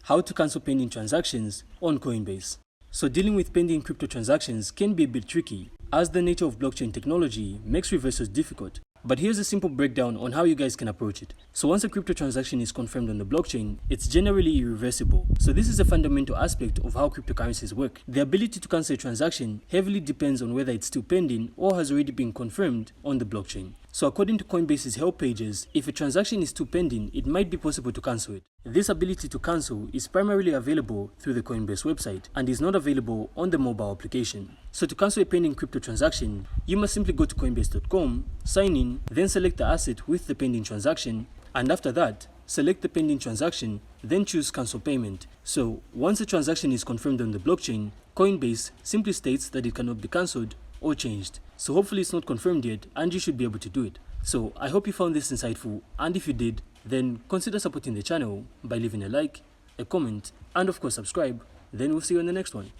how to cancel pending transactions on Coinbase. So dealing with pending crypto transactions can be a bit tricky, as the nature of blockchain technology makes reversals difficult. But here's a simple breakdown on how you guys can approach it. So once a crypto transaction is confirmed on the blockchain, it's generally irreversible. So this is a fundamental aspect of how cryptocurrencies work. The ability to cancel a transaction heavily depends on whether it's still pending or has already been confirmed on the blockchain. So according to Coinbase's help pages, if a transaction is still pending, it might be possible to cancel it. This ability to cancel is primarily available through the Coinbase website and is not available on the mobile application. So to cancel a pending crypto transaction, you must simply go to coinbase.com, sign in, then select the asset with the pending transaction, and after that, select the pending transaction, then choose cancel payment. So once a transaction is confirmed on the blockchain, Coinbase simply states that it cannot be cancelled or changed. So hopefully it's not confirmed yet and you should be able to do it. So I hope you found this insightful, and if you did, then consider supporting the channel by leaving a like, a comment, and of course subscribe. Then we'll see you in the next one.